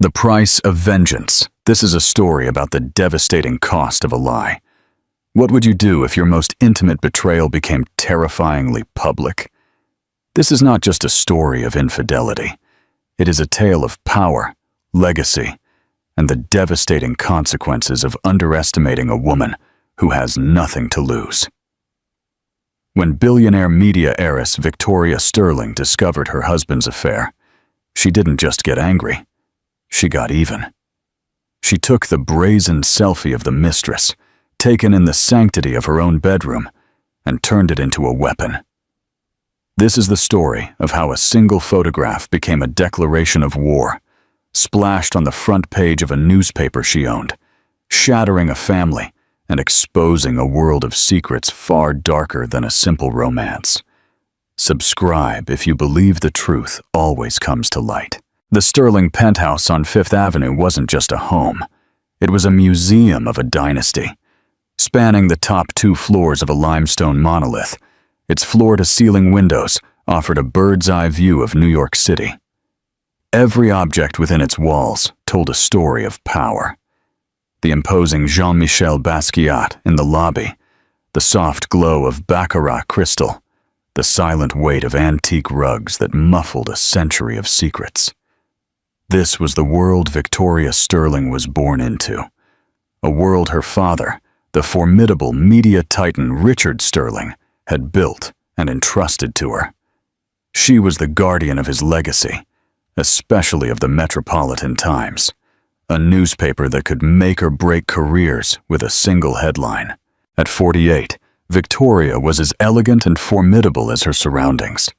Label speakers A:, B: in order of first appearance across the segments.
A: The Price of Vengeance. This is a story about the devastating cost of a lie. What would you do if your most intimate betrayal became terrifyingly public? This is not just a story of infidelity. It is a tale of power, legacy, and the devastating consequences of underestimating a woman who has nothing to lose. When billionaire media heiress Victoria Sterling discovered her husband's affair, she didn't just get angry. She got even. She took the brazen selfie of the mistress, taken in the sanctity of her own bedroom, and turned it into a weapon. This is the story of how a single photograph became a declaration of war, splashed on the front page of a newspaper she owned, shattering a family and exposing a world of secrets far darker than a simple romance. Subscribe if you believe the truth always comes to light. The Sterling penthouse on Fifth Avenue wasn't just a home. It was a museum of a dynasty. Spanning the top 2 floors of a limestone monolith, its floor-to-ceiling windows offered a bird's-eye view of New York City. Every object within its walls told a story of power. The imposing Jean-Michel Basquiat in the lobby, the soft glow of Baccarat crystal, the silent weight of antique rugs that muffled a century of secrets. This was the world Victoria Sterling was born into, a world her father, the formidable media titan Richard Sterling, had built and entrusted to her. She was the guardian of his legacy, especially of the Metropolitan Times, a newspaper that could make or break careers with a single headline. At 48, Victoria was as elegant and formidable as her surroundings.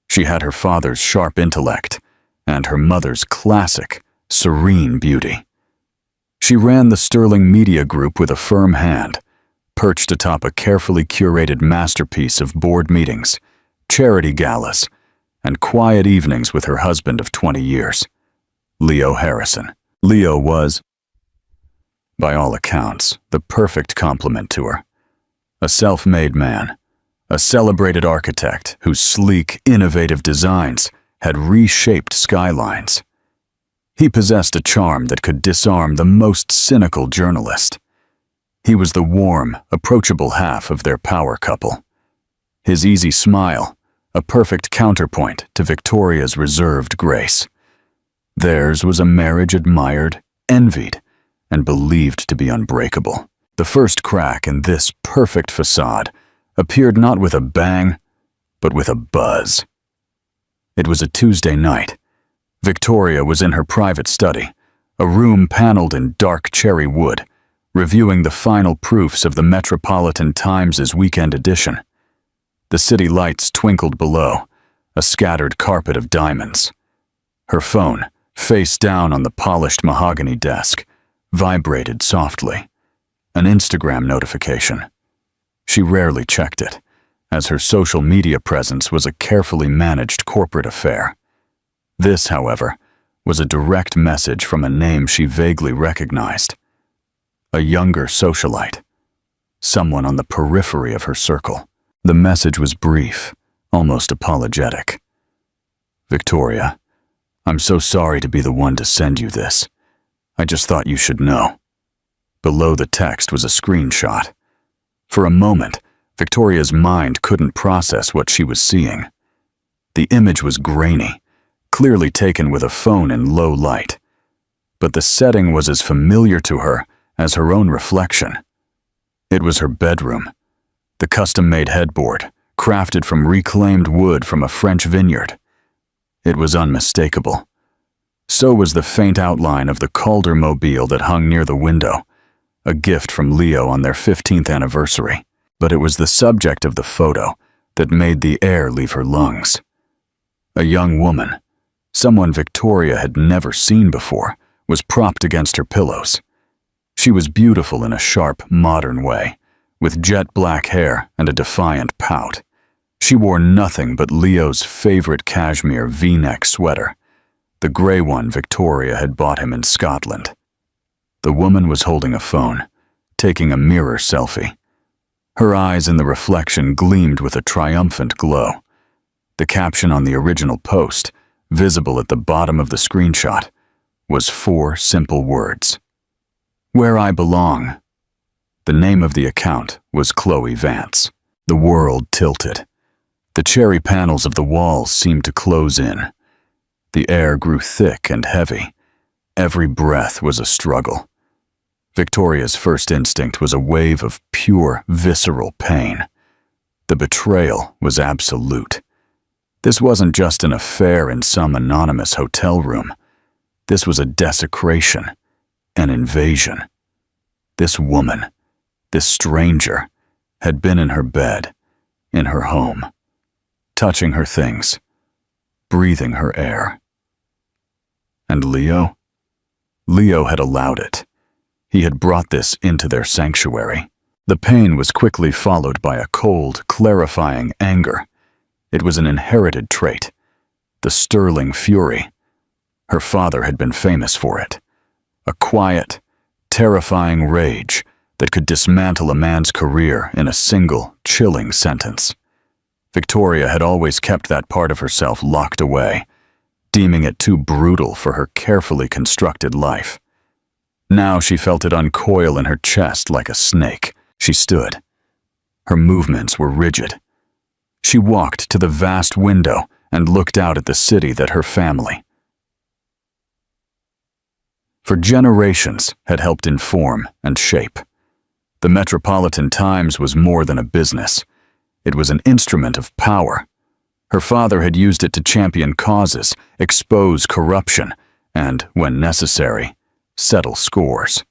A: She had her father's sharp intellect and her mother's classic, serene beauty. She ran the Sterling Media Group with a firm hand, perched atop a carefully curated masterpiece of board meetings, charity galas, and quiet evenings with her husband of 20 years, Leo Harrison. Leo was, by all accounts, the perfect complement to her. A self-made man, a celebrated architect whose sleek, innovative designs had reshaped skylines. He possessed a charm that could disarm the most cynical journalist. He was the warm, approachable half of their power couple. His easy smile, a perfect counterpoint to Victoria's reserved grace. Theirs was a marriage admired, envied, and believed to be unbreakable. The first crack in this perfect facade appeared not with a bang, but with a buzz. It was a Tuesday night. Victoria was in her private study, a room paneled in dark cherry wood, reviewing the final proofs of the Metropolitan Times' weekend edition. The city lights twinkled below, a scattered carpet of diamonds. Her phone, face down on the polished mahogany desk, vibrated softly. An Instagram notification. She rarely checked it, as her social media presence was a carefully managed corporate affair. This, however, was a direct message from a name she vaguely recognized. A younger socialite. Someone on the periphery of her circle. The message was brief, almost apologetic. Victoria, I'm so sorry to be the one to send you this. I just thought you should know. Below the text was a screenshot. For a moment, Victoria's mind couldn't process what she was seeing. The image was grainy, clearly taken with a phone in low light. But the setting was as familiar to her as her own reflection. It was her bedroom. The custom-made headboard, crafted from reclaimed wood from a French vineyard. It was unmistakable. So was the faint outline of the Calder mobile that hung near the window, a gift from Leo on their 15th anniversary. But it was the subject of the photo that made the air leave her lungs. A young woman, someone Victoria had never seen before, was propped against her pillows. She was beautiful in a sharp, modern way, with jet black hair and a defiant pout. She wore nothing but Leo's favorite cashmere V-neck sweater, the gray one Victoria had bought him in Scotland. The woman was holding a phone, taking a mirror selfie. Her eyes in the reflection gleamed with a triumphant glow. The caption on the original post, visible at the bottom of the screenshot, was 4 simple words. Where I belong. The name of the account was Chloe Vance. The world tilted. The cherry panels of the walls seemed to close in. The air grew thick and heavy. Every breath was a struggle. Victoria's first instinct was a wave of pure, visceral pain. The betrayal was absolute. This wasn't just an affair in some anonymous hotel room. This was a desecration, an invasion. This woman, this stranger, had been in her bed, in her home, touching her things, breathing her air. And Leo? Leo had allowed it. He had brought this into their sanctuary. The pain was quickly followed by a cold, clarifying anger. It was an inherited trait, the sterling fury. Her father had been famous for it. A quiet, terrifying rage that could dismantle a man's career in a single, chilling sentence. Victoria had always kept that part of herself locked away, deeming it too brutal for her carefully constructed life. Now she felt it uncoil in her chest like a snake. She stood. Her movements were rigid. She walked to the vast window and looked out at the city that her family, for generations, had helped inform and shape. The Metropolitan Times was more than a business. It was an instrument of power. Her father had used it to champion causes, expose corruption, and, when necessary, settle scores.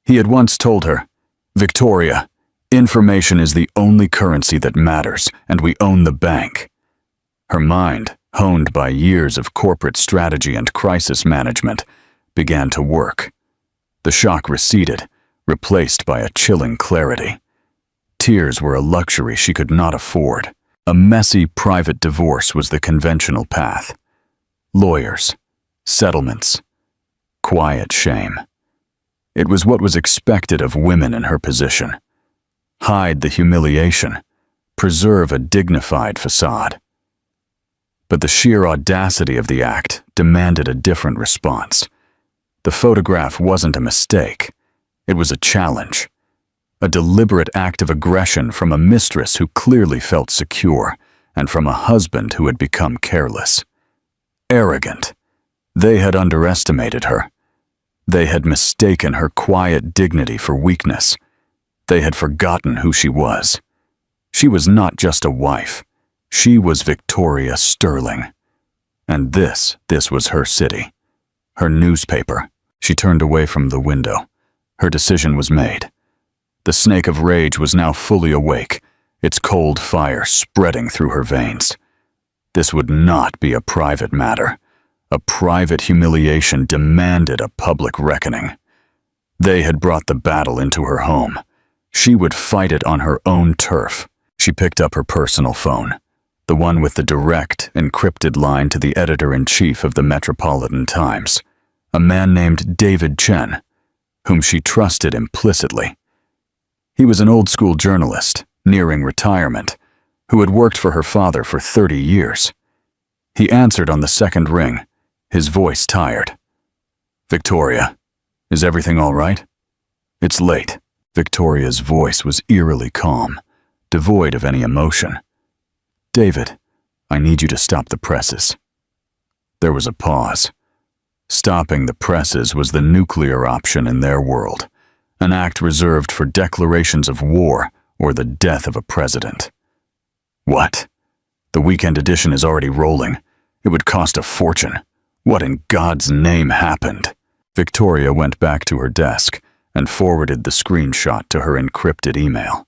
A: He had once told her, "Victoria, information is the only currency that matters, and we own the bank." Her mind, honed by years of corporate strategy and crisis management, began to work. The shock receded, replaced by a chilling clarity. Tears were a luxury she could not afford. A messy private divorce was the conventional path. Lawyers, settlements, quiet shame. It was what was expected of women in her position. Hide the humiliation, preserve a dignified facade. But the sheer audacity of the act demanded a different response. The photograph wasn't a mistake. It was a challenge. A deliberate act of aggression from a mistress who clearly felt secure, and from a husband who had become careless. Arrogant. They had underestimated her. They had mistaken her quiet dignity for weakness. They had forgotten who she was. She was not just a wife. She was Victoria Sterling. And this was her city. Her newspaper. She turned away from the window. Her decision was made. The snake of rage was now fully awake, its cold fire spreading through her veins. This would not be a private matter. A private humiliation demanded a public reckoning. They had brought the battle into her home. She would fight it on her own turf. She picked up her personal phone, the one with the direct, encrypted line to the editor-in-chief of the Metropolitan Times, a man named David Chen, whom she trusted implicitly. He was an old-school journalist, nearing retirement, who had worked for her father for 30 years. He answered on the second ring, his voice tired. "Victoria, is everything all right?" "It's late." Victoria's voice was eerily calm, devoid of any emotion. "David, I need you to stop the presses." There was a pause. Stopping the presses was the nuclear option in their world, an act reserved for declarations of war or the death of a president. "What? The weekend edition is already rolling. It would cost a fortune. What in God's name happened?" Victoria went back to her desk and forwarded the screenshot to her encrypted email.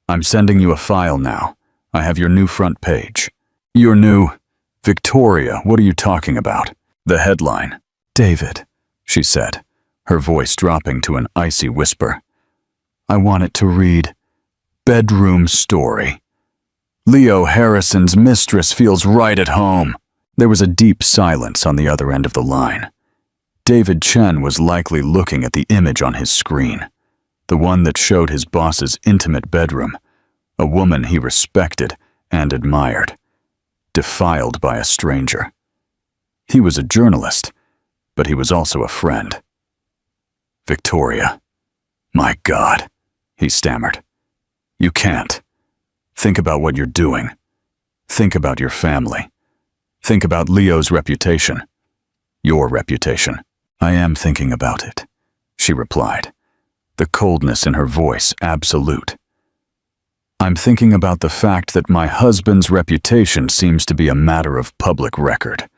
A: "I'm sending you a file now. I have your new front page." "Your new..." "Victoria, what are you talking about?" The headline. "David," she said, her voice dropping to an icy whisper. "I want it to read, 'Bedroom Story. Leo Harrison's mistress feels right at home.'" There was a deep silence on the other end of the line. David Chen was likely looking at the image on his screen, the one that showed his boss's intimate bedroom, a woman he respected and admired, defiled by a stranger. He was a journalist, but he was also a friend. "Victoria, my God," he stammered. "You can't. Think about what you're doing. Think about your family. Think about Leo's reputation. Your reputation." "I am thinking about it," she replied, the coldness in her voice absolute. "I'm thinking about the fact that my husband's reputation seems to be a matter of public record.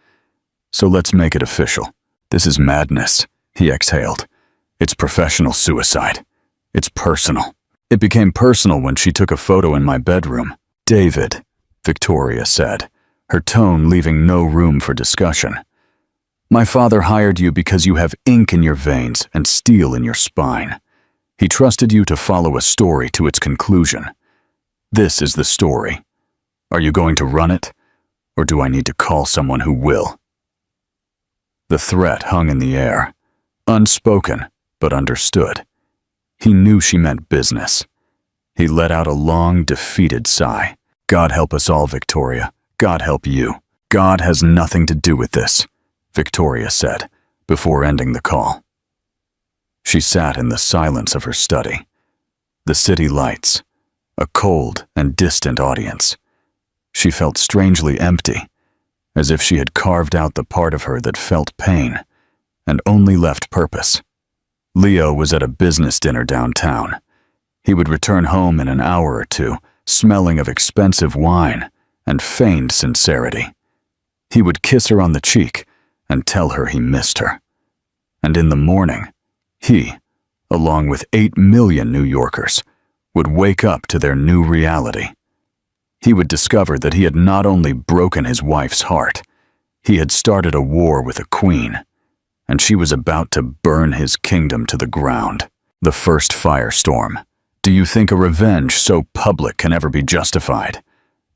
A: So let's make it official. This is madness," he exhaled. "It's professional suicide. It's personal. It became personal when she took a photo in my bedroom." "David," Victoria said, her tone leaving no room for discussion. "My father hired you because you have ink in your veins and steel in your spine. He trusted you to follow a story to its conclusion. This is the story. Are you going to run it, or do I need to call someone who will?" The threat hung in the air, unspoken but understood. He knew she meant business. He let out a long, defeated sigh. "God help us all, Victoria. God help you. God has nothing to do with this," Victoria said, before ending the call. She sat in the silence of her study. The city lights, a cold and distant audience. She felt strangely empty, as if she had carved out the part of her that felt pain and only left purpose. Leo was at a business dinner downtown. He would return home in an hour or two, smelling of expensive wine and feigned sincerity. He would kiss her on the cheek and tell her he missed her. And in the morning, he, along with 8 million New Yorkers, would wake up to their new reality. He would discover that he had not only broken his wife's heart, he had started a war with a queen, and she was about to burn his kingdom to the ground. The first firestorm. Do you think a revenge so public can ever be justified?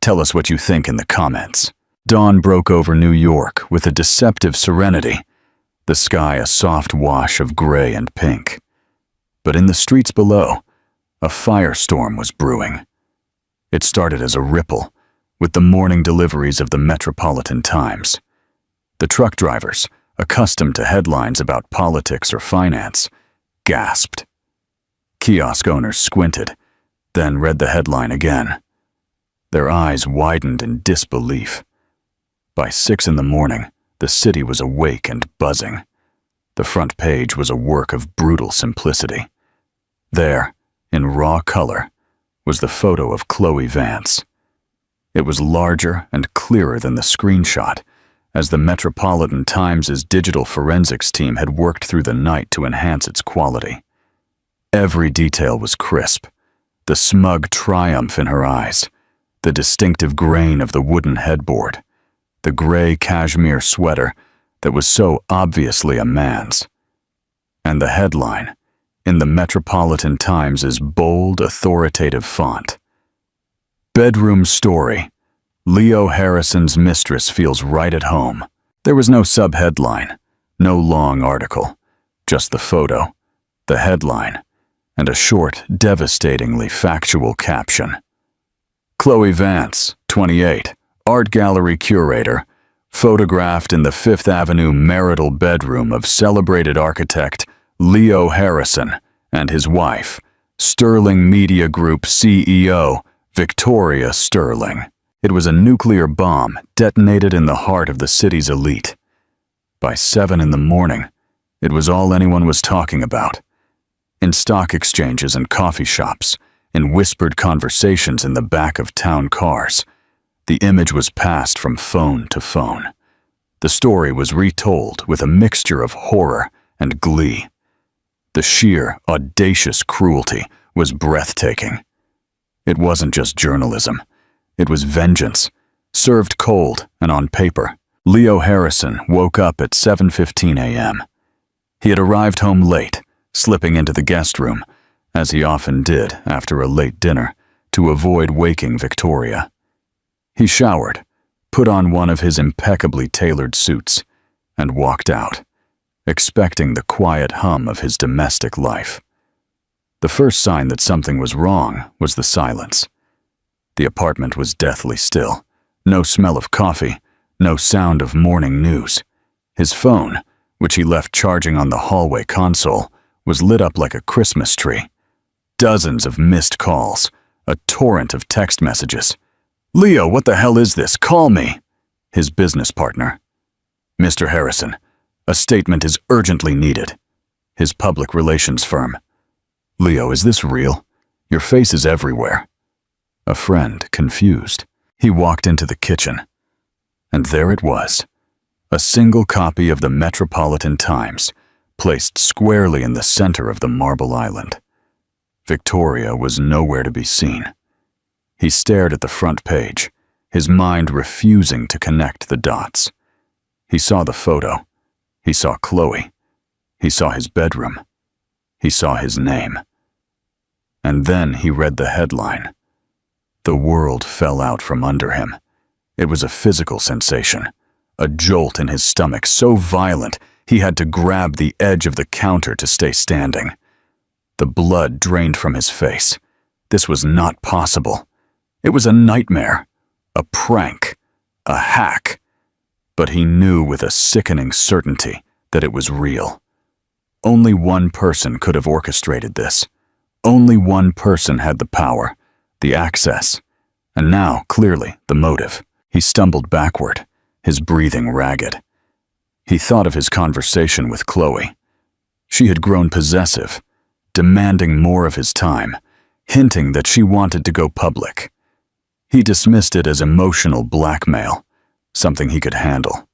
A: Tell us what you think in the comments. Dawn broke over New York with a deceptive serenity, the sky a soft wash of gray and pink. But in the streets below, a firestorm was brewing. It started as a ripple, with the morning deliveries of the Metropolitan Times. The truck drivers, accustomed to headlines about politics or finance, gasped. Kiosk owners squinted, then read the headline again. Their eyes widened in disbelief. By 6 in the morning, the city was awake and buzzing. The front page was a work of brutal simplicity. There, in raw color, was the photo of Chloe Vance. It was larger and clearer than the screenshot, as the Metropolitan Times' digital forensics team had worked through the night to enhance its quality. Every detail was crisp, the smug triumph in her eyes, the distinctive grain of the wooden headboard, the gray cashmere sweater that was so obviously a man's. And the headline, in the Metropolitan Times' bold, authoritative font. "Bedroom story. Leo Harrison's mistress feels right at home." There was no subheadline, no long article, just the photo, the headline, and a short, devastatingly factual caption. Chloe Vance, 28, art gallery curator, photographed in the Fifth Avenue marital bedroom of celebrated architect Leo Harrison and his wife, Sterling Media Group CEO Victoria Sterling. It was a nuclear bomb detonated in the heart of the city's elite. By 7 in the morning, it was all anyone was talking about. In stock exchanges and coffee shops, in whispered conversations in the back of town cars, the image was passed from phone to phone. The story was retold with a mixture of horror and glee. The sheer, audacious cruelty was breathtaking. It wasn't just journalism. It was vengeance, served cold and on paper. Leo Harrison woke up at 7:15 a.m. He had arrived home late, slipping into the guest room, as he often did after a late dinner, to avoid waking Victoria. He showered, put on one of his impeccably tailored suits, and walked out, expecting the quiet hum of his domestic life. The first sign that something was wrong was the silence. The apartment was deathly still. No smell of coffee, no sound of morning news. His phone, which he left charging on the hallway console, was lit up like a Christmas tree. Dozens of missed calls, a torrent of text messages. "Leo, what the hell is this? Call me!" His business partner. "Mr. Harrison, a statement is urgently needed." His public relations firm. "Leo, is this real? Your face is everywhere." A friend, confused. He walked into the kitchen. And there it was. A single copy of the Metropolitan Times, placed squarely in the center of the marble island. Victoria was nowhere to be seen. He stared at the front page, his mind refusing to connect the dots. He saw the photo. He saw Chloe. He saw his bedroom. He saw his name. And then he read the headline. The world fell out from under him. It was a physical sensation, a jolt in his stomach so violent he had to grab the edge of the counter to stay standing. The blood drained from his face. This was not possible. It was a nightmare, a prank, a hack. But he knew with a sickening certainty that it was real. Only one person could have orchestrated this. Only one person had the power, the access, and now, clearly, the motive. He stumbled backward, his breathing ragged. He thought of his conversation with Chloe. She had grown possessive, demanding more of his time, hinting that she wanted to go public. He dismissed it as emotional blackmail, something he could handle.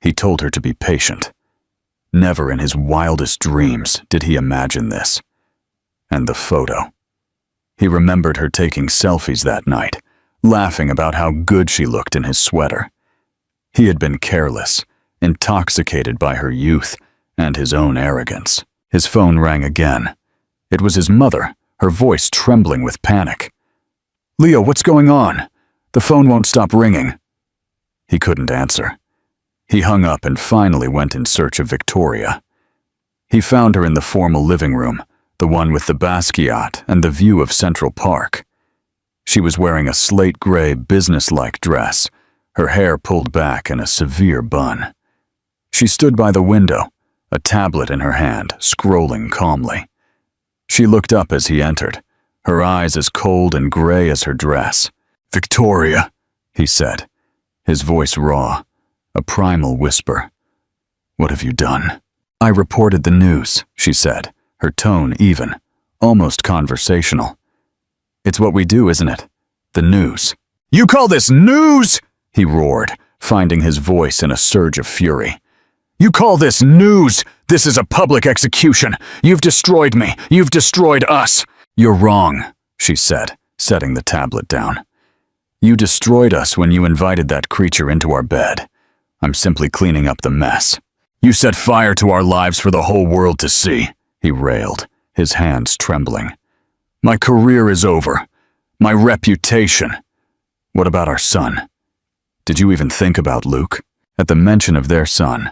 A: He told her to be patient. Never in his wildest dreams did he imagine this. And the photo. He remembered her taking selfies that night, laughing about how good she looked in his sweater. He had been careless, intoxicated by her youth and his own arrogance. His phone rang again. It was his mother, her voice trembling with panic. "Leo, what's going on? The phone won't stop ringing." He couldn't answer. He hung up and finally went in search of Victoria. He found her in the formal living room, the one with the Basquiat and the view of Central Park. She was wearing a slate gray, businesslike dress, her hair pulled back in a severe bun. She stood by the window, a tablet in her hand, scrolling calmly. She looked up as he entered, her eyes as cold and gray as her dress. "Victoria," he said, his voice raw, a primal whisper. "What have you done?" "I reported the news," she said, her tone even, almost conversational. "It's what we do, isn't it? The news." "You call this news?" he roared, finding his voice in a surge of fury. "You call this news? This is a public execution. You've destroyed me. You've destroyed us." "You're wrong," she said, setting the tablet down. "You destroyed us when you invited that creature into our bed. I'm simply cleaning up the mess." "You set fire to our lives for the whole world to see," he railed, his hands trembling. "My career is over. My reputation. What about our son? Did you even think about Luke?" At the mention of their son,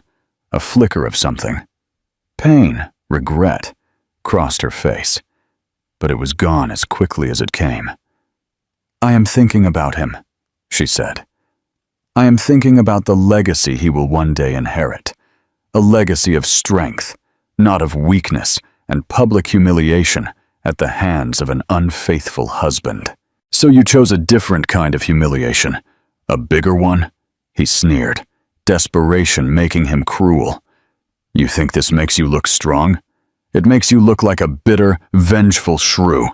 A: a flicker of something, pain, regret, crossed her face, but it was gone as quickly as it came. "I am thinking about him," she said. "I am thinking about the legacy he will one day inherit, a legacy of strength, not of weakness and public humiliation at the hands of an unfaithful husband." "So you chose a different kind of humiliation, a bigger one?" he sneered, desperation making him cruel. "You think this makes you look strong? It makes you look like a bitter, vengeful shrew.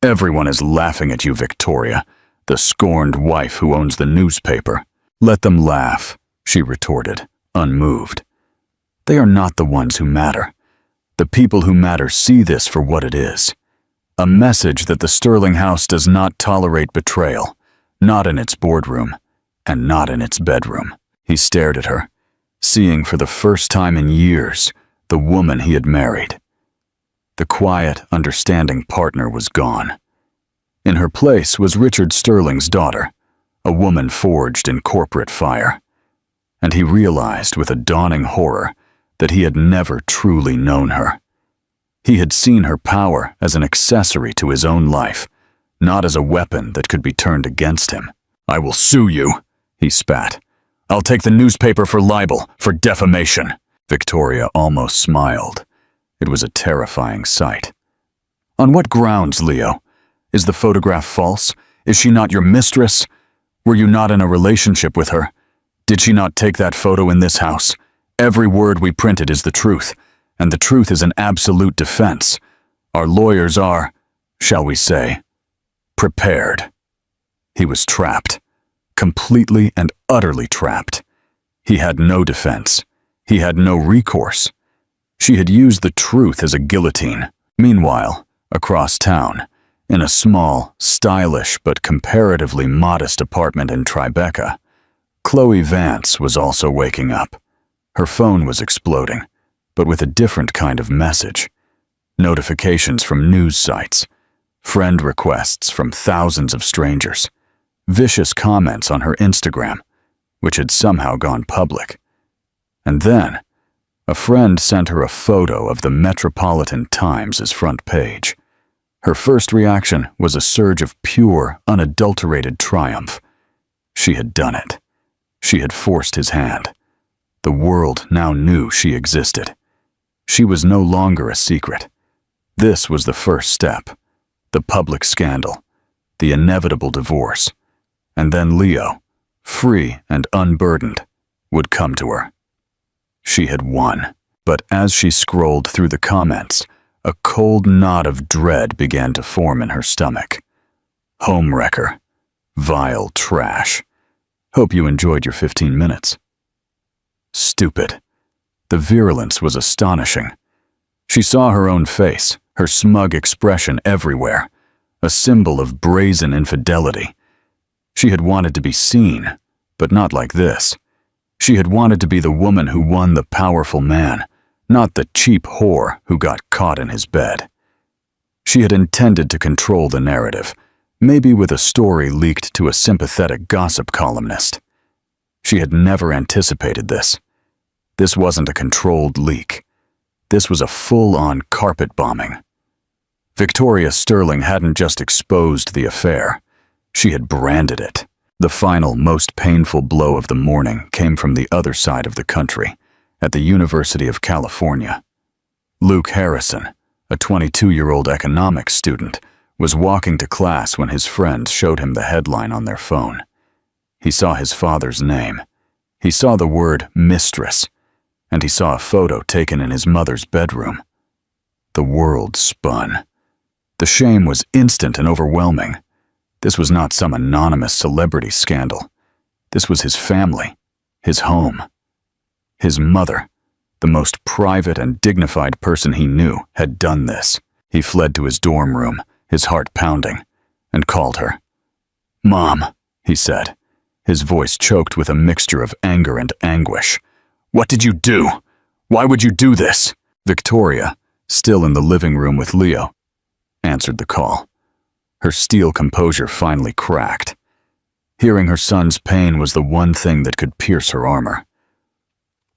A: Everyone is laughing at you, Victoria, the scorned wife who owns the newspaper." "Let them laugh," she retorted, unmoved. "They are not the ones who matter. The people who matter see this for what it is. A message that the Sterling House does not tolerate betrayal, not in its boardroom, and not in its bedroom." He stared at her, seeing for the first time in years the woman he had married. The quiet, understanding partner was gone. In her place was Richard Sterling's daughter, a woman forged in corporate fire. And he realized with a dawning horror that he had never truly known her. He had seen her power as an accessory to his own life, not as a weapon that could be turned against him. "I will sue you," he spat. "I'll take the newspaper for libel, for defamation." Victoria almost smiled. It was a terrifying sight. On what grounds, Leo? Is the photograph false? Is she not your mistress? Were you not in a relationship with her? Did she not take that photo in this house? Every word we printed is the truth, and the truth is an absolute defense. Our lawyers are, shall we say, prepared. He was trapped. Completely and utterly trapped. He had no defense. He had no recourse. She had used the truth as a guillotine. Meanwhile, across town, in a small, stylish but comparatively modest apartment in Tribeca, Chloe Vance was also waking up. Her phone was exploding, but with a different kind of message. Notifications from news sites, friend requests from thousands of strangers, vicious comments on her Instagram, which had somehow gone public. And then, a friend sent her a photo of the Metropolitan Times' front page. Her first reaction was a surge of pure, unadulterated triumph. She had done it. She had forced his hand. The world now knew she existed. She was no longer a secret. This was the first step, the public scandal, the inevitable divorce. And then Leo, free and unburdened, would come to her. She had won. But as she scrolled through the comments, a cold knot of dread began to form in her stomach. Homewrecker. Vile trash. Hope you enjoyed your 15 minutes. Stupid. The virulence was astonishing. She saw her own face, her smug expression everywhere, a symbol of brazen infidelity. She had wanted to be seen, but not like this. She had wanted to be the woman who won the powerful man, not the cheap whore who got caught in his bed. She had intended to control the narrative, maybe with a story leaked to a sympathetic gossip columnist. She had never anticipated this. This wasn't a controlled leak. This was a full-on carpet bombing. Victoria Sterling hadn't just exposed the affair. She had branded it. The final, most painful blow of the morning came from the other side of the country, at the University of California. Luke Harrison, a 22-year-old economics student, was walking to class when his friends showed him the headline on their phone. He saw his father's name. He saw the word mistress, and he saw a photo taken in his mother's bedroom. The world spun. The shame was instant and overwhelming. This was not some anonymous celebrity scandal. This was his family, his home. His mother, the most private and dignified person he knew, had done this. He fled to his dorm room, his heart pounding, and called her. "Mom," he said, his voice choked with a mixture of anger and anguish. "What did you do? Why would you do this?" Victoria, still in the living room with Leo, answered the call. Her steel composure finally cracked. Hearing her son's pain was the one thing that could pierce her armor.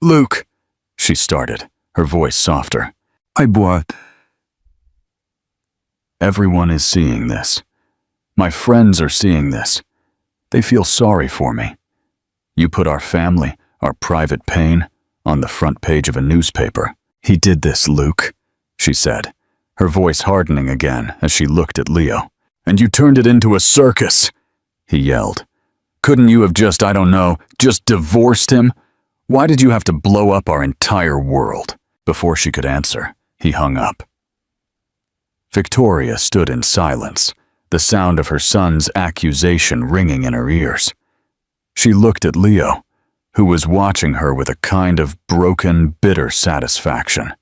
A: "Luke," she started, her voice softer. Everyone is seeing this. My friends are seeing this. They feel sorry for me. You put our family, our private pain, on the front page of a newspaper. He did this, Luke, she said, her voice hardening again as she looked at Leo. And you turned it into a circus, he yelled. Couldn't you have just divorced him? Why did you have to blow up our entire world? Before she could answer, he hung up. Victoria stood in silence, the sound of her son's accusation ringing in her ears. She looked at Leo, who was watching her with a kind of broken, bitter satisfaction.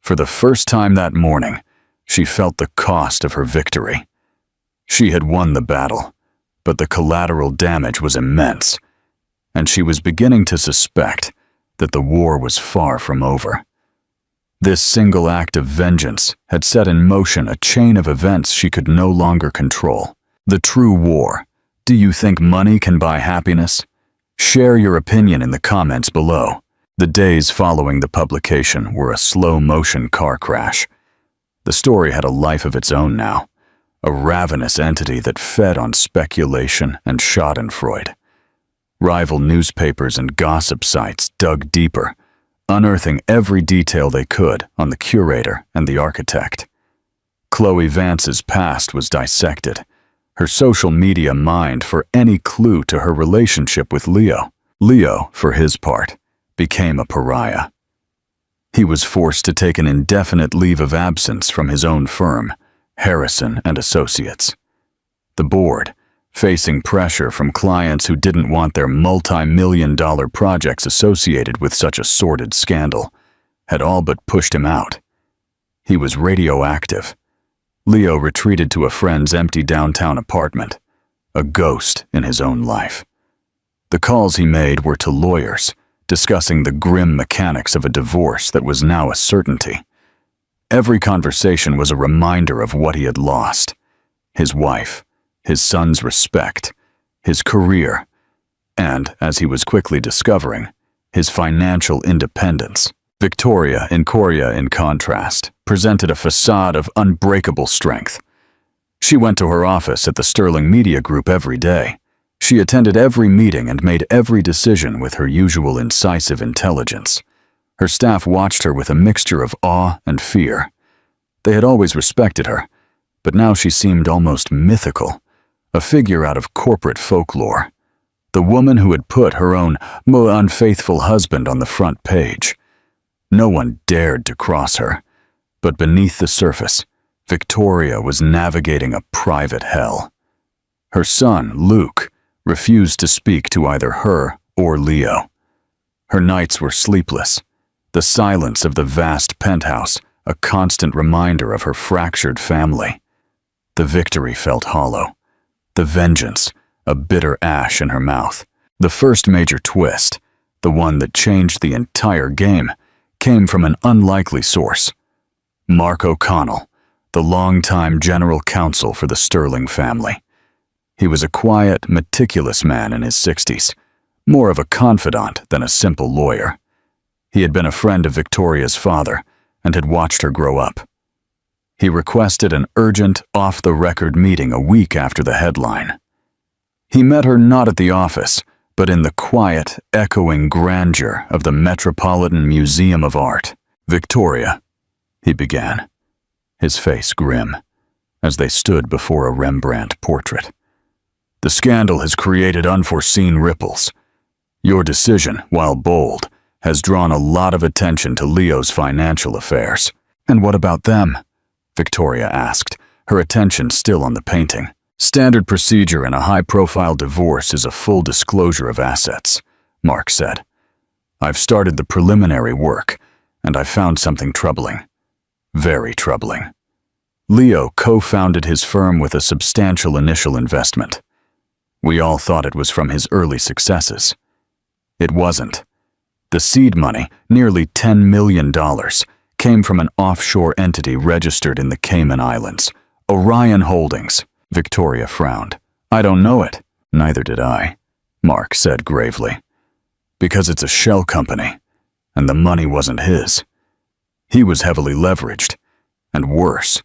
A: For the first time that morning, she felt the cost of her victory. She had won the battle, but the collateral damage was immense, and she was beginning to suspect that the war was far from over. This single act of vengeance had set in motion a chain of events she could no longer control. The true war. Do you think money can buy happiness? Share your opinion in the comments below. The days following the publication were a slow-motion car crash. The story had a life of its own now, a ravenous entity that fed on speculation and schadenfreude. Rival newspapers and gossip sites dug deeper, unearthing every detail they could on the curator and the architect. Chloe Vance's past was dissected, her social media mined for any clue to her relationship with Leo. Leo, for his part, became a pariah. He was forced to take an indefinite leave of absence from his own firm, Harrison and Associates. The board, facing pressure from clients who didn't want their multi-million-dollar projects associated with such a sordid scandal, had all but pushed him out. He was radioactive. Leo retreated to a friend's empty downtown apartment, a ghost in his own life. The calls he made were to lawyers, discussing the grim mechanics of a divorce that was now a certainty. Every conversation was a reminder of what he had lost: his wife, his son's respect, his career, and, as he was quickly discovering, his financial independence. Victoria, in contrast, presented a facade of unbreakable strength. She went to her office at the Sterling Media Group every day. She attended every meeting and made every decision with her usual incisive intelligence. Her staff watched her with a mixture of awe and fear. They had always respected her, but now she seemed almost mythical, a figure out of corporate folklore. The woman who had put her own unfaithful husband on the front page. No one dared to cross her, but beneath the surface, Victoria was navigating a private hell. Her son, Luke, refused to speak to either her or Leo. Her nights were sleepless, the silence of the vast penthouse a constant reminder of her fractured family. The victory felt hollow, the vengeance a bitter ash in her mouth. The first major twist, the one that changed the entire game, came from an unlikely source: Mark O'Connell, the longtime general counsel for the Sterling family. He was a quiet, meticulous man in his 60s, more of a confidant than a simple lawyer. He had been a friend of Victoria's father and had watched her grow up. He requested an urgent, off-the-record meeting a week after the headline. He met her not at the office, but in the quiet, echoing grandeur of the Metropolitan Museum of Art. "Victoria," he began, his face grim, as they stood before a Rembrandt portrait. "The scandal has created unforeseen ripples. Your decision, while bold, has drawn a lot of attention to Leo's financial affairs." "And what about them?" Victoria asked, her attention still on the painting. "Standard procedure in a high-profile divorce is a full disclosure of assets," Mark said. "I've started the preliminary work, and I've found something troubling. Very troubling. Leo co-founded his firm with a substantial initial investment. We all thought it was from his early successes. It wasn't. The seed money, nearly $10 million, came from an offshore entity registered in the Cayman Islands, Orion Holdings." Victoria frowned. "I don't know it." "Neither did I," Mark said gravely. "Because it's a shell company, and the money wasn't his. He was heavily leveraged, and worse.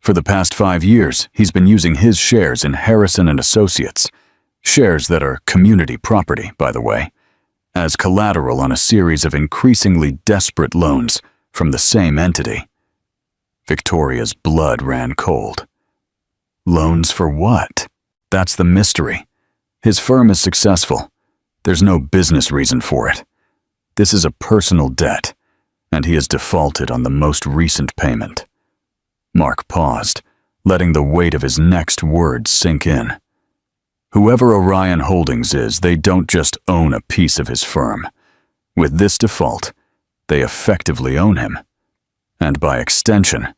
A: For the past 5 years, he's been using his shares in Harrison and Associates, shares that are community property, by the way, as collateral on a series of increasingly desperate loans from the same entity." Victoria's blood ran cold. Loans for what? That's the mystery. His firm is successful. There's no business reason for it. This is a personal debt, and he has defaulted on the most recent payment. Mark paused, letting the weight of his next words sink in. Whoever Orion Holdings is, they don't just own a piece of his firm. With this default, they effectively own him. And by extension,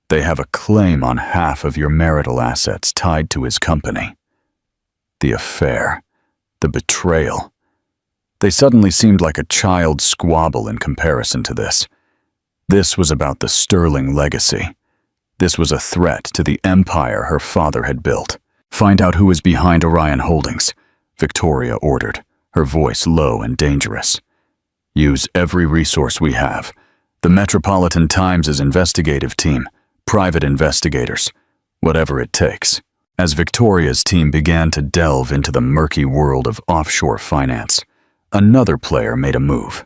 A: they have a claim on half of your marital assets tied to his company. The affair, the betrayal. They suddenly seemed like a child's squabble in comparison to this. This was about the Sterling legacy. This was a threat to the empire her father had built. "Find out who is behind Orion Holdings," Victoria ordered, her voice low and dangerous. "Use every resource we have. The Metropolitan Times' investigative team, private investigators, whatever it takes." As Victoria's team began to delve into the murky world of offshore finance, another player made a move.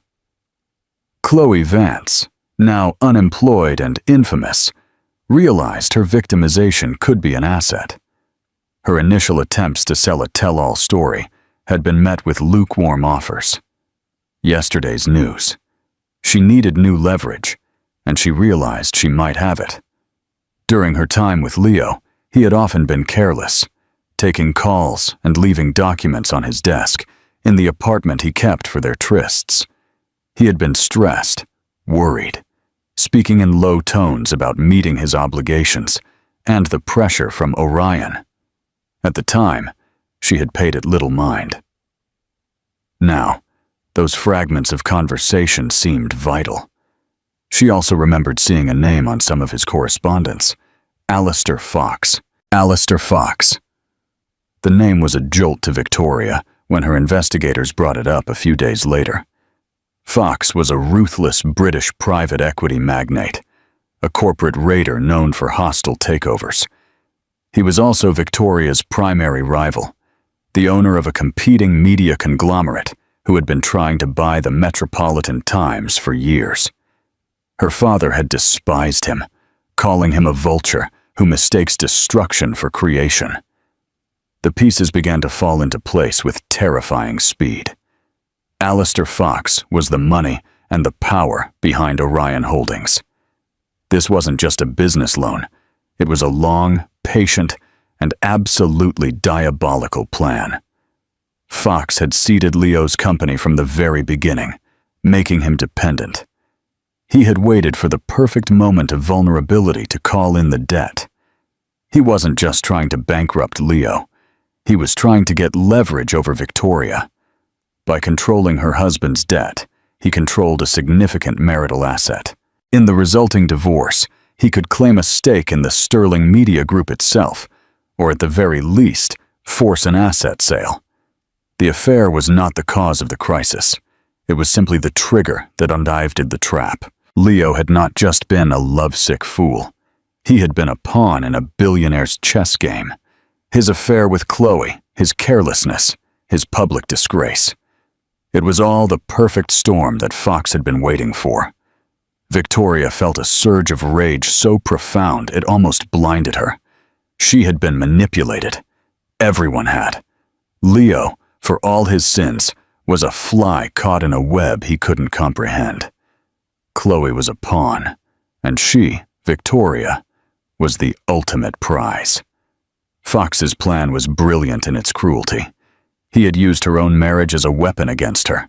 A: Chloe Vance, now unemployed and infamous, realized her victimization could be an asset. Her initial attempts to sell a tell-all story had been met with lukewarm offers. Yesterday's news. She needed new leverage, and she realized she might have it. During her time with Leo, he had often been careless, taking calls and leaving documents on his desk in the apartment he kept for their trysts. He had been stressed, worried, speaking in low tones about meeting his obligations and the pressure from Orion. At the time, she had paid it little mind. Now, those fragments of conversation seemed vital. She also remembered seeing a name on some of his correspondence: Alistair Fox. Alistair Fox. The name was a jolt to Victoria when her investigators brought it up a few days later. Fox was a ruthless British private equity magnate, a corporate raider known for hostile takeovers. He was also Victoria's primary rival, the owner of a competing media conglomerate who had been trying to buy the Metropolitan Times for years. Her father had despised him, calling him a vulture who mistakes destruction for creation. The pieces began to fall into place with terrifying speed. Alistair Fox was the money and the power behind Orion Holdings. This wasn't just a business loan. It was a long, patient, and absolutely diabolical plan. Fox had seeded Leo's company from the very beginning, making him dependent. He had waited for the perfect moment of vulnerability to call in the debt. He wasn't just trying to bankrupt Leo. He was trying to get leverage over Victoria. By controlling her husband's debt, he controlled a significant marital asset. In the resulting divorce, he could claim a stake in the Sterling Media Group itself, or at the very least, force an asset sale. The affair was not the cause of the crisis. It was simply the trigger that undived the trap. Leo had not just been a lovesick fool. He had been a pawn in a billionaire's chess game. His affair with Chloe, his carelessness, his public disgrace. It was all the perfect storm that Fox had been waiting for. Victoria felt a surge of rage so profound it almost blinded her. She had been manipulated. Everyone had. Leo, for all his sins, was a fly caught in a web he couldn't comprehend. Chloe was a pawn, and she, Victoria, was the ultimate prize. Fox's plan was brilliant in its cruelty. He had used her own marriage as a weapon against her.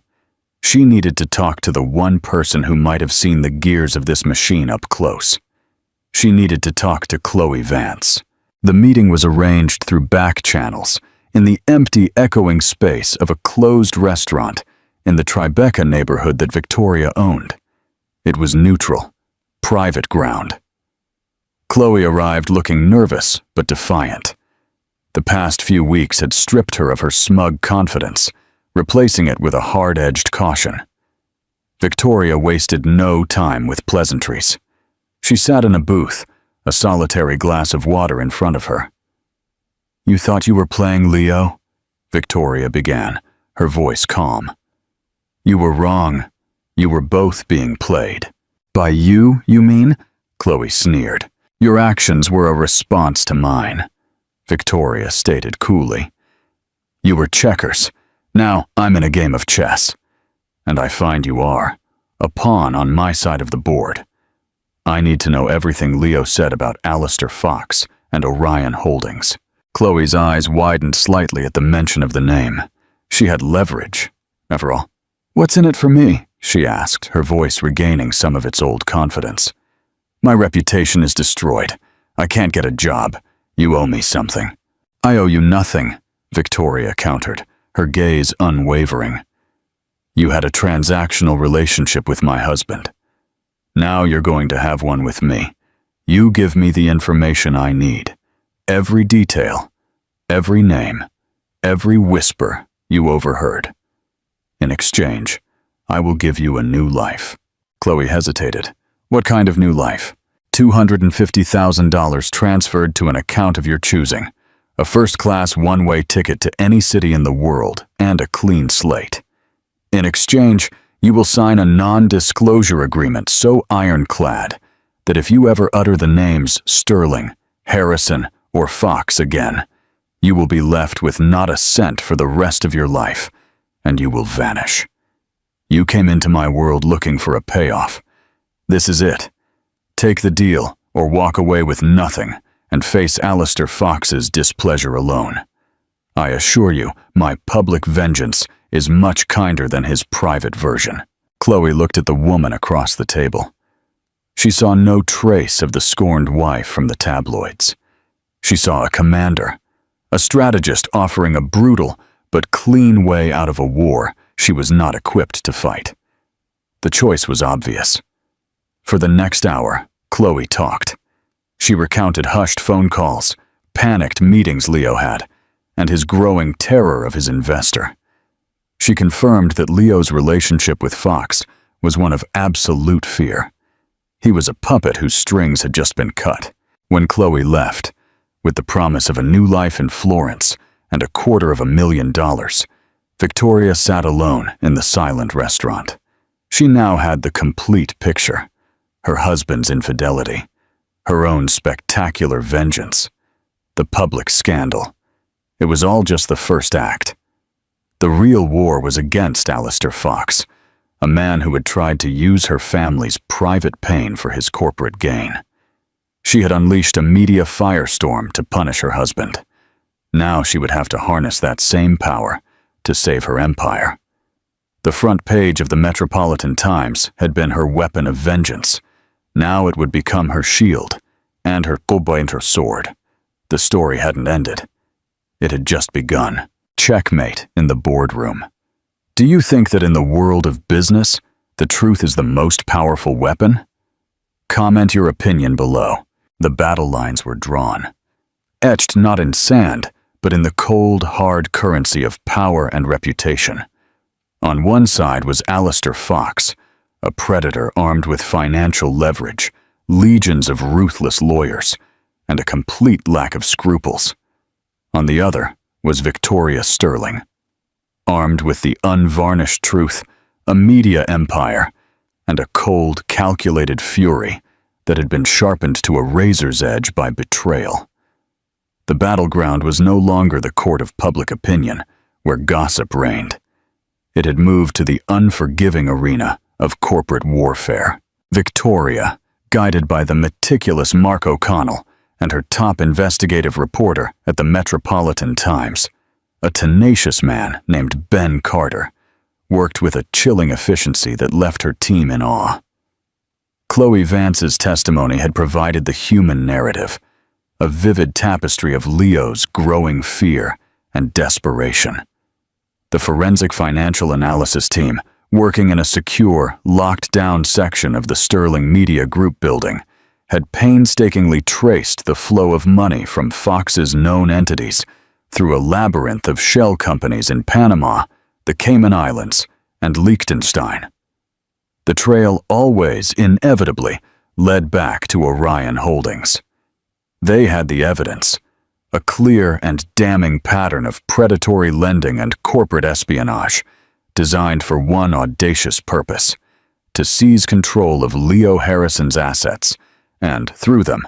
A: She needed to talk to the one person who might have seen the gears of this machine up close. She needed to talk to Chloe Vance. The meeting was arranged through back channels in the empty, echoing space of a closed restaurant in the Tribeca neighborhood that Victoria owned. It was neutral, private ground. Chloe arrived looking nervous but defiant. The past few weeks had stripped her of her smug confidence, replacing it with a hard-edged caution. Victoria wasted no time with pleasantries. She sat in a booth, a solitary glass of water in front of her. "You thought you were playing Leo?" Victoria began, her voice calm. "You were wrong. You were both being played." "By you, you mean?" Chloe sneered. "Your actions were a response to mine," Victoria stated coolly. "You were checkers. Now I'm in a game of chess. And I find you are, a pawn on my side of the board. I need to know everything Leo said about Alistair Fox and Orion Holdings." Chloe's eyes widened slightly at the mention of the name. She had leverage, after all. "What's in it for me?" she asked, her voice regaining some of its old confidence. "My reputation is destroyed. I can't get a job. You owe me something." "I owe you nothing," Victoria countered, her gaze unwavering. "You had a transactional relationship with my husband. Now you're going to have one with me. You give me the information I need. Every detail, every name, every whisper you overheard. In exchange, I will give you a new life." Chloe hesitated. "What kind of new life?" $250,000 transferred to an account of your choosing, a first-class one-way ticket to any city in the world, and a clean slate. In exchange, You will sign a non-disclosure agreement so ironclad that if you ever utter the names Sterling, Harrison, or Fox again, you will be left with not a cent for the rest of your life, and you will vanish. You came into my world looking for a payoff. This is it. Take the deal or walk away with nothing and face Alistair Fox's displeasure alone. I assure you, my public vengeance is much kinder than his private version." Chloe looked at the woman across the table. She saw no trace of the scorned wife from the tabloids. She saw a commander, a strategist offering a brutal but clean way out of a war she was not equipped to fight. The choice was obvious. For the next hour, Chloe talked. She recounted hushed phone calls, panicked meetings Leo had, and his growing terror of his investor. She confirmed that Leo's relationship with Fox was one of absolute fear. He was a puppet whose strings had just been cut. When Chloe left, with the promise of a new life in Florence and $250,000, Victoria sat alone in the silent restaurant. She now had the complete picture: her husband's infidelity, her own spectacular vengeance, the public scandal. It was all just the first act. The real war was against Alistair Fox, a man who had tried to use her family's private pain for his corporate gain. She had unleashed a media firestorm to punish her husband. Now she would have to harness that same power to save her empire. The front page of the Metropolitan Times had been her weapon of vengeance. Now it would become her shield and her sword. The story hadn't ended. It had just begun. Checkmate in the boardroom. Do you think that in the world of business, the truth is the most powerful weapon? Comment your opinion below. The battle lines were drawn, etched not in sand, but in the cold, hard currency of power and reputation. On one side was Alistair Fox, a predator armed with financial leverage, legions of ruthless lawyers, and a complete lack of scruples. On the other was Victoria Sterling, armed with the unvarnished truth, a media empire, and a cold, calculated fury that had been sharpened to a razor's edge by betrayal. The battleground was no longer the court of public opinion, where gossip reigned. It had moved to the unforgiving arena of corporate warfare. Victoria, guided by the meticulous Mark O'Connell and her top investigative reporter at the Metropolitan Times, a tenacious man named Ben Carter, worked with a chilling efficiency that left her team in awe. Chloe Vance's testimony had provided the human narrative, a vivid tapestry of Leo's growing fear and desperation. The forensic financial analysis team, working in a secure, locked-down section of the Sterling Media Group building, had painstakingly traced the flow of money from Fox's known entities through a labyrinth of shell companies in Panama, the Cayman Islands, and Liechtenstein. The trail always, inevitably, led back to Orion Holdings. They had the evidence, a clear and damning pattern of predatory lending and corporate espionage, designed for one audacious purpose: to seize control of Leo Harrison's assets and, through them,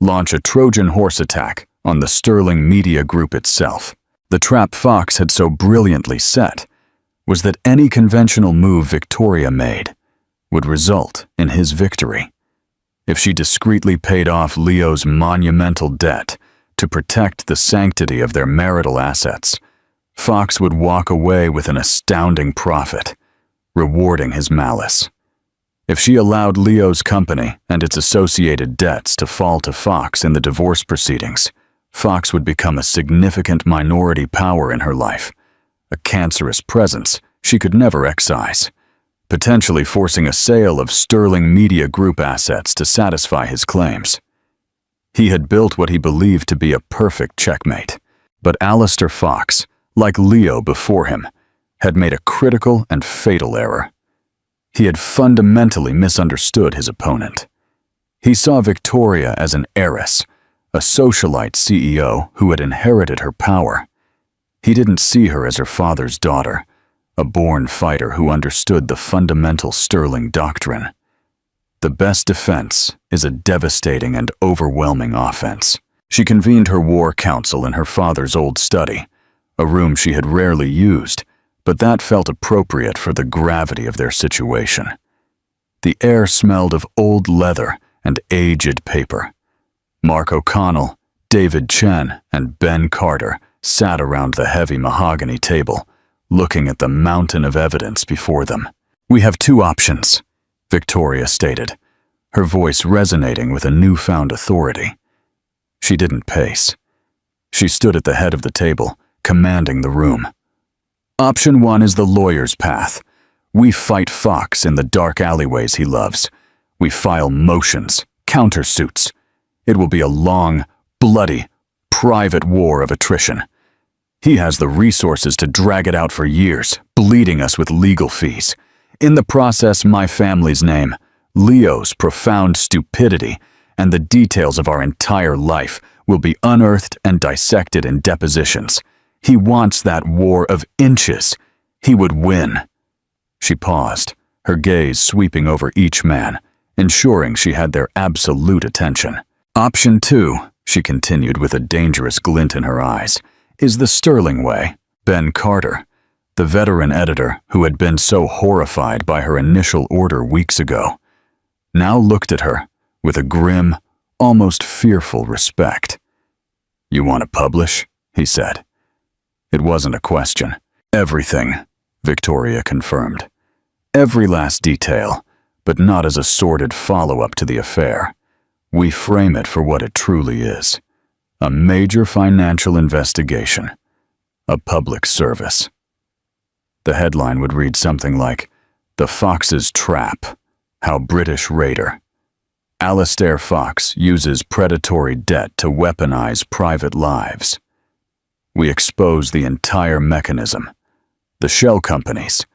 A: launch a Trojan horse attack on the Sterling Media Group itself. The trap Fox had so brilliantly set was that any conventional move Victoria made would result in his victory. If she discreetly paid off Leo's monumental debt to protect the sanctity of their marital assets, Fox would walk away with an astounding profit, rewarding his malice. If she allowed Leo's company and its associated debts to fall to Fox in the divorce proceedings, Fox would become a significant minority power in her life, a cancerous presence she could never excise, potentially forcing a sale of Sterling Media Group assets to satisfy his claims. He had built what he believed to be a perfect checkmate, but Alistair Fox, like Leo before him, had made a critical and fatal error. He had fundamentally misunderstood his opponent. He saw Victoria as an heiress, a socialite CEO who had inherited her power. He didn't see her as her father's daughter, a born fighter who understood the fundamental Sterling doctrine. The best defense is a devastating and overwhelming offense. She convened her war council in her father's old study, a room she had rarely used, but that felt appropriate for the gravity of their situation. The air smelled of old leather and aged paper. Mark O'Connell, David Chen, and Ben Carter sat around the heavy mahogany table, looking at the mountain of evidence before them. "We have two options," Victoria stated, her voice resonating with a newfound authority. She didn't pace. She stood at the head of the table, commanding the room. "Option 1 is the lawyer's path. We fight Fox in the dark alleyways he loves. We file motions, countersuits. It will be a long, bloody, private war of attrition. He has the resources to drag it out for years, bleeding us with legal fees. In the process, my family's name, Leo's profound stupidity, and the details of our entire life will be unearthed and dissected in depositions. He wants that war of inches. He would win." She paused, her gaze sweeping over each man, ensuring she had their absolute attention. "Option 2, she continued with a dangerous glint in her eyes, is the Sterling way. Ben Carter, the veteran editor who had been so horrified by her initial order weeks ago, now looked at her with a grim, almost fearful respect. "You want to publish?" he said. It wasn't a question. "Everything," Victoria confirmed. "Every last detail, but not as a sordid follow-up to the affair. We frame it for what it truly is. A major financial investigation. A public service." The headline would read something like, "The Fox's Trap. How British Raider. Alistair Fox uses predatory debt to weaponize private lives." We expose the entire mechanism. The shell companies.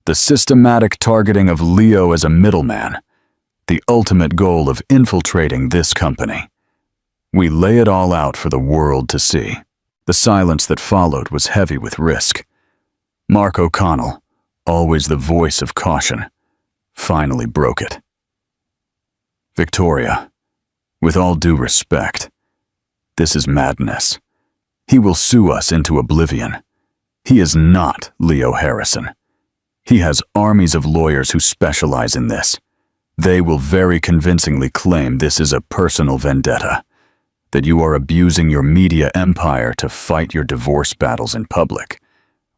A: The systematic targeting of Leo as a middleman. The ultimate goal of infiltrating this company. We lay it all out for the world to see. The silence that followed was heavy with risk. Mark O'Connell, always the voice of caution, finally broke it. "Victoria, with all due respect, this is madness. He will sue us into oblivion. He is not Leo Harrison. He has armies of lawyers who specialize in this. They will very convincingly claim this is a personal vendetta, that you are abusing your media empire to fight your divorce battles in public.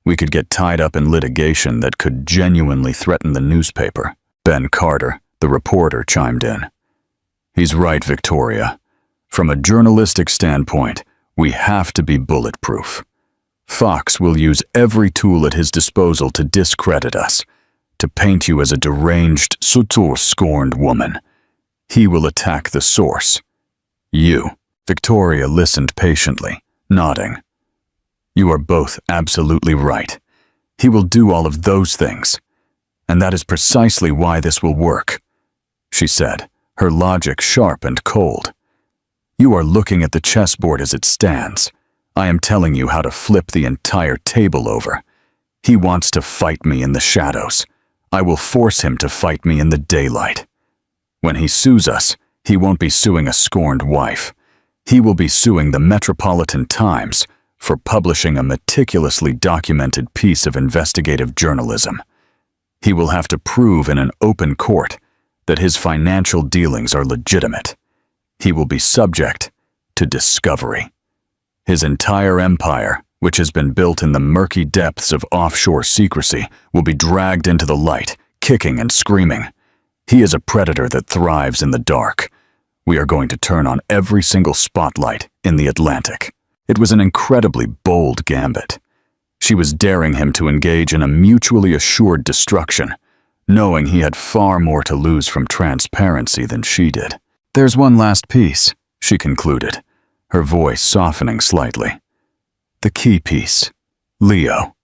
A: We could get tied up in litigation that could genuinely threaten the newspaper." Ben Carter, the reporter, chimed in. "He's right, Victoria. From a journalistic standpoint, we have to be bulletproof. Fox will use every tool at his disposal to discredit us, to paint you as a deranged, scorned woman. He will attack the source. You." Victoria listened patiently, nodding. "You are both absolutely right. He will do all of those things. And that is precisely why this will work," she said, her logic sharp and cold. "You are looking at the chessboard as it stands. I am telling you how to flip the entire table over. He wants to fight me in the shadows. I will force him to fight me in the daylight. When he sues us, he won't be suing a scorned wife. He will be suing the Metropolitan Times for publishing a meticulously documented piece of investigative journalism. He will have to prove in an open court that his financial dealings are legitimate. He will be subject to discovery. His entire empire, which has been built in the murky depths of offshore secrecy, will be dragged into the light, kicking and screaming. He is a predator that thrives in the dark. We are going to turn on every single spotlight in the Atlantic." It was an incredibly bold gambit. She was daring him to engage in a mutually assured destruction, knowing he had far more to lose from transparency than she did. "There's one last piece," she concluded, her voice softening slightly. "The key piece. Leo."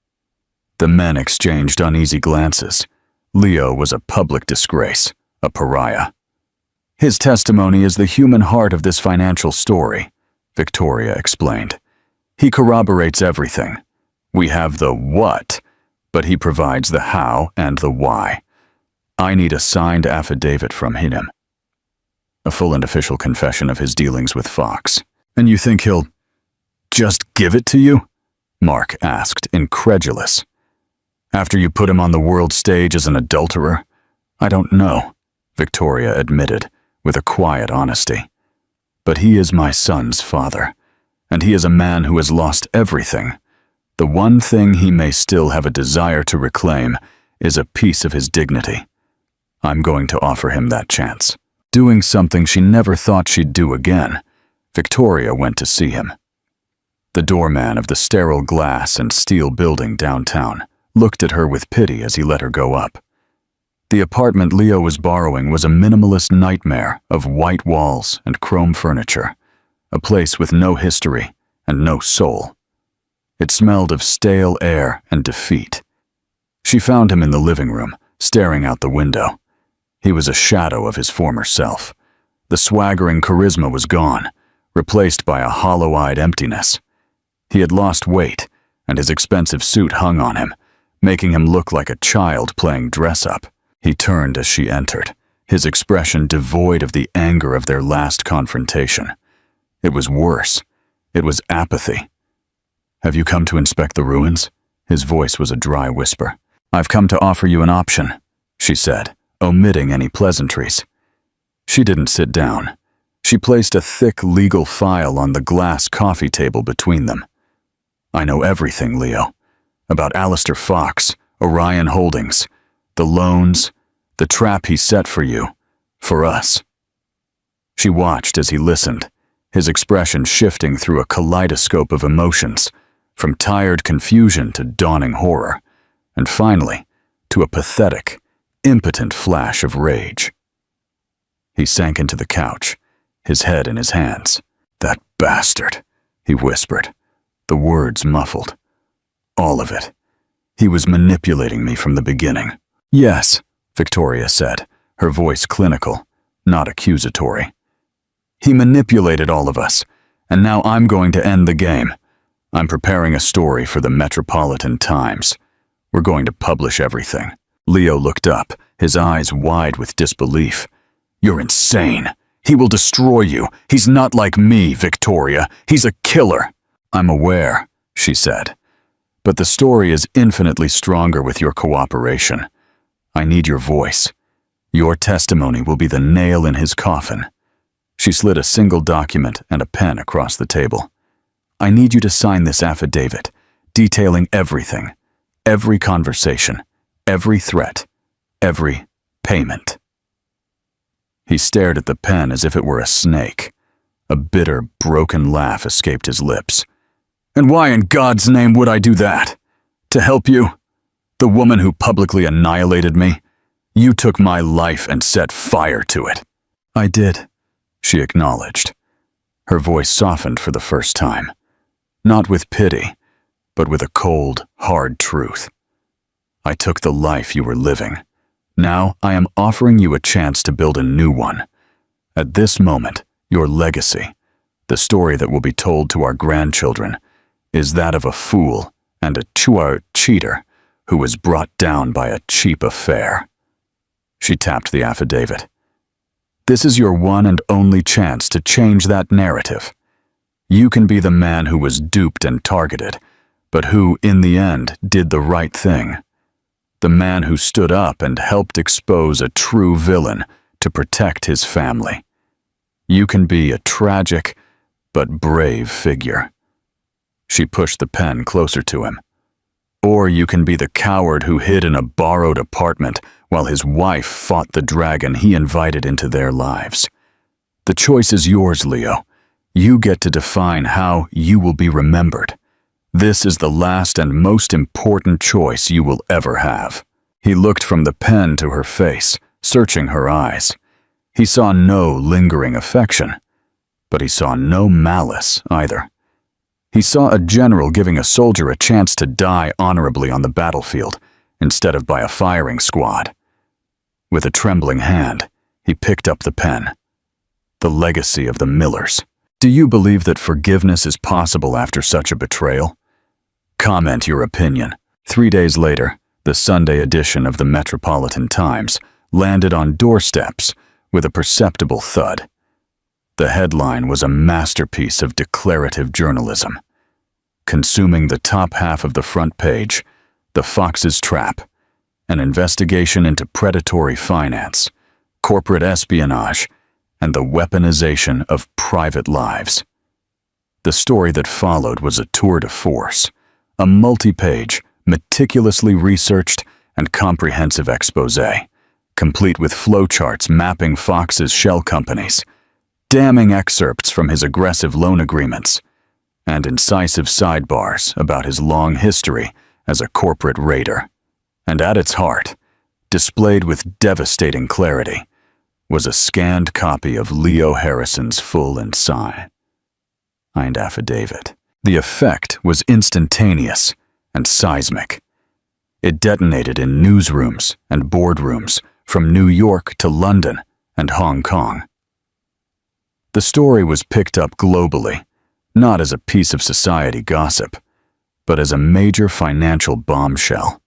A: The men exchanged uneasy glances. Leo was a public disgrace, a pariah. "His testimony is the human heart of this financial story," Victoria explained. "He corroborates everything. We have the what, but he provides the how and the why. I need a signed affidavit from him. A full and official confession of his dealings with Fox. And you think he'll just give it to you? Mark asked, incredulous. After you put him on the world stage as an adulterer? I don't know, Victoria admitted, with a quiet honesty. But he is my son's father, and he is a man who has lost everything. The one thing he may still have a desire to reclaim is a piece of his dignity. I'm going to offer him that chance. Doing something she never thought she'd do again, Victoria went to see him. The doorman of the sterile glass and steel building downtown looked at her with pity as he let her go up. The apartment Leo was borrowing was a minimalist nightmare of white walls and chrome furniture, a place with no history and no soul. It smelled of stale air and defeat. She found him in the living room, staring out the window. He was a shadow of his former self. The swaggering charisma was gone, replaced by a hollow-eyed emptiness. He had lost weight, and his expensive suit hung on him, making him look like a child playing dress-up. He turned as she entered, his expression devoid of the anger of their last confrontation. It was worse. It was apathy. Have you come to inspect the ruins? His voice was a dry whisper. I've come to offer you an option, she said, omitting any pleasantries. She didn't sit down. She placed a thick legal file on the glass coffee table between them. I know everything, Leo. About Alistair Fox, Orion Holdings, the loans, the trap he set for you, for us. She watched as he listened, his expression shifting through a kaleidoscope of emotions, from tired confusion to dawning horror, and finally, to a pathetic, impotent flash of rage. He sank into the couch, his head in his hands. That bastard, he whispered, the words muffled. All of it. He was manipulating me from the beginning. Yes, Victoria said, her voice clinical, not accusatory. He manipulated all of us, and now I'm going to end the game. I'm preparing a story for the Metropolitan Times. We're going to publish everything. Leo looked up, his eyes wide with disbelief. You're insane. He will destroy you. He's not like me, Victoria. He's a killer. I'm aware, she said. But the story is infinitely stronger with your cooperation. I need your voice. Your testimony will be the nail in his coffin. She slid a single document and a pen across the table. I need you to sign this affidavit, detailing everything, every conversation, every threat, every payment. He stared at the pen as if it were a snake. A bitter, broken laugh escaped his lips. And why in God's name would I do that? To help you? The woman who publicly annihilated me? You took my life and set fire to it. I did, she acknowledged. Her voice softened for the first time. Not with pity, but with a cold, hard truth. I took the life you were living. Now I am offering you a chance to build a new one. At this moment, your legacy, the story that will be told to our grandchildren, is that of a fool and a cheater who was brought down by a cheap affair. She tapped the affidavit. This is your one and only chance to change that narrative. You can be the man who was duped and targeted, but who, in the end, did the right thing. The man who stood up and helped expose a true villain to protect his family. You can be a tragic but brave figure. She pushed the pen closer to him. Or you can be the coward who hid in a borrowed apartment while his wife fought the dragon he invited into their lives. The choice is yours, Leo. You get to define how you will be remembered. This is the last and most important choice you will ever have. He looked from the pen to her face, searching her eyes. He saw no lingering affection, but he saw no malice either. He saw a general giving a soldier a chance to die honorably on the battlefield, instead of by a firing squad. With a trembling hand, he picked up the pen. The legacy of the Millers. Do you believe that forgiveness is possible after such a betrayal? Comment your opinion. 3 days later, the Sunday edition of the Metropolitan Times landed on doorsteps with a perceptible thud. The headline was a masterpiece of declarative journalism. Consuming the top half of the front page, "The Fox's Trap: An investigation into predatory finance, corporate espionage, and the weaponization of private lives." The story that followed was a tour de force, a multi-page, meticulously researched and comprehensive expose, complete with flowcharts mapping Fox's shell companies, damning excerpts from his aggressive loan agreements, and incisive sidebars about his long history as a corporate raider. And at its heart, displayed with devastating clarity, was a scanned copy of Leo Harrison's full and signed affidavit. The effect was instantaneous and seismic. It detonated in newsrooms and boardrooms from New York to London and Hong Kong. The story was picked up globally, not as a piece of society gossip, but as a major financial bombshell.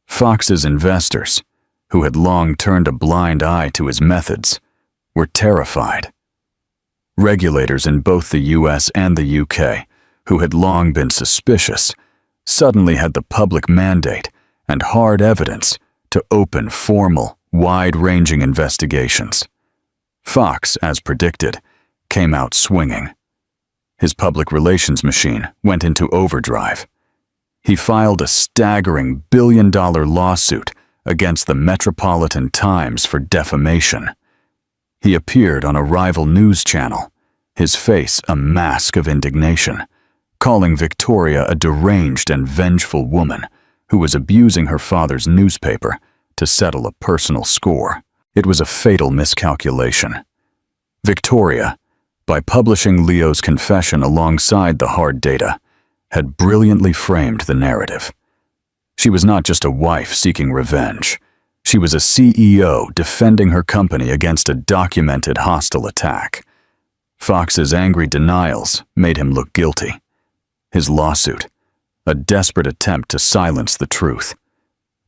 A: Fox's investors, who had long turned a blind eye to his methods, were terrified. Regulators in both the US and the UK, who had long been suspicious, suddenly had the public mandate and hard evidence to open formal, wide-ranging investigations. Fox, as predicted, came out swinging. His public relations machine went into overdrive. He filed a staggering billion-dollar lawsuit against the Metropolitan Times for defamation. He appeared on a rival news channel, his face a mask of indignation, calling Victoria a deranged and vengeful woman who was abusing her father's newspaper to settle a personal score. It was a fatal miscalculation. Victoria, by publishing Leo's confession alongside the hard data, had brilliantly framed the narrative. She was not just a wife seeking revenge. She was a CEO defending her company against a documented hostile attack. Fox's angry denials made him look guilty. His lawsuit, a desperate attempt to silence the truth.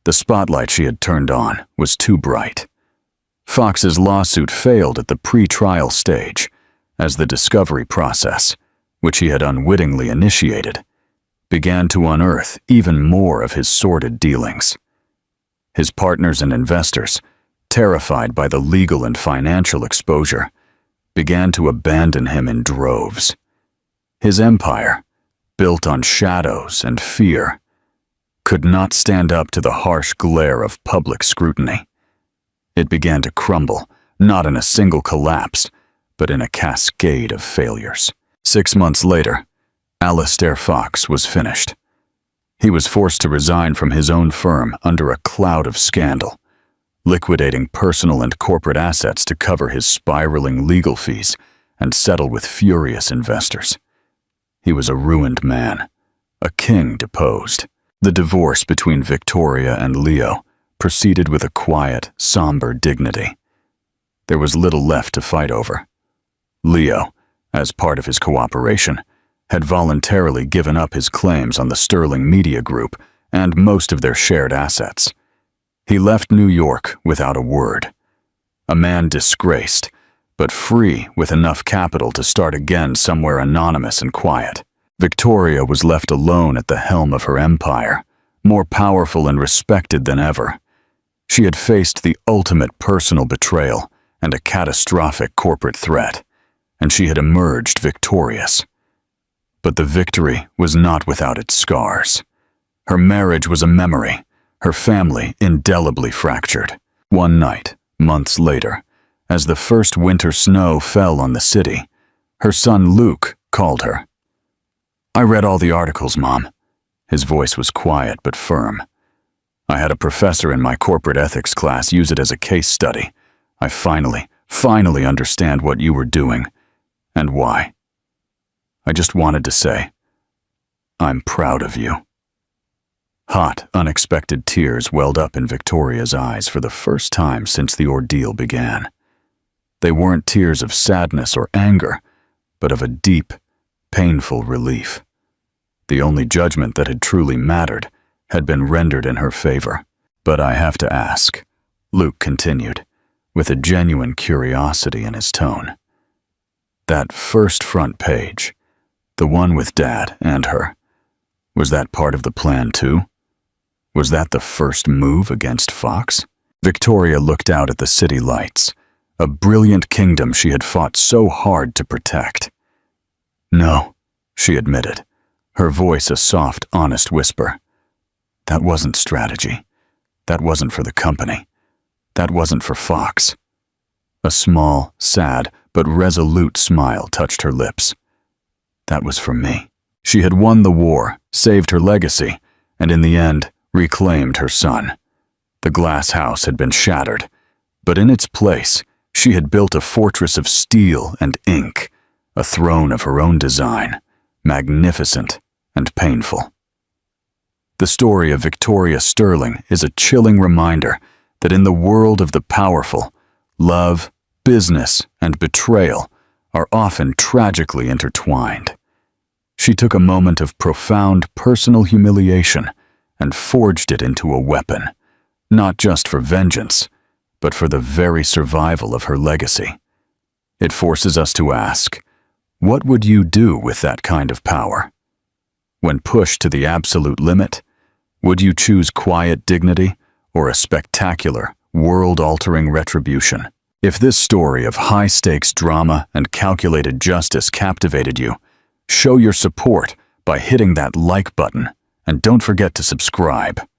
A: The spotlight she had turned on was too bright. Fox's lawsuit failed at the pre-trial stage, as the discovery process, which he had unwittingly initiated, began to unearth even more of his sordid dealings. His partners and investors, terrified by the legal and financial exposure, began to abandon him in droves. His empire, built on shadows and fear, could not stand up to the harsh glare of public scrutiny. It began to crumble, not in a single collapse, but in a cascade of failures. 6 months later, Alastair Fox was finished. He was forced to resign from his own firm under a cloud of scandal, liquidating personal and corporate assets to cover his spiraling legal fees and settle with furious investors. He was a ruined man, a king deposed. The divorce between Victoria and Leo proceeded with a quiet, somber dignity. There was little left to fight over. Leo, as part of his cooperation, had voluntarily given up his claims on the Sterling Media Group and most of their shared assets. He left New York without a word. A man disgraced, but free with enough capital to start again somewhere anonymous and quiet. Victoria was left alone at the helm of her empire, more powerful and respected than ever. She had faced the ultimate personal betrayal and a catastrophic corporate threat, and she had emerged victorious. But the victory was not without its scars. Her marriage was a memory, her family indelibly fractured. One night, months later, as the first winter snow fell on the city, her son Luke called her. "I read all the articles, Mom." His voice was quiet but firm. "I had a professor in my corporate ethics class use it as a case study. I finally understand what you were doing, and why. I just wanted to say, I'm proud of you." Hot, unexpected tears welled up in Victoria's eyes for the first time since the ordeal began. They weren't tears of sadness or anger, but of a deep, painful relief. The only judgment that had truly mattered had been rendered in her favor. But I have to ask, Luke continued, with a genuine curiosity in his tone. That first front page, the one with Dad and her, was that part of the plan too? Was that the first move against Fox? Victoria looked out at the city lights, a brilliant kingdom she had fought so hard to protect. No, she admitted, her voice a soft, honest whisper. That wasn't strategy. That wasn't for the company. That wasn't for Fox. A small, sad, but resolute smile touched her lips. That was for me. She had won the war, saved her legacy, and in the end, reclaimed her son. The glass house had been shattered, but in its place, she had built a fortress of steel and ink, a throne of her own design, magnificent and painful. The story of Victoria Sterling is a chilling reminder that in the world of the powerful, love, business, and betrayal are often tragically intertwined. She took a moment of profound personal humiliation and forged it into a weapon, not just for vengeance, but for the very survival of her legacy. It forces us to ask, what would you do with that kind of power? When pushed to the absolute limit, would you choose quiet dignity or a spectacular, world-altering retribution? If this story of high-stakes drama and calculated justice captivated you, show your support by hitting that like button and don't forget to subscribe.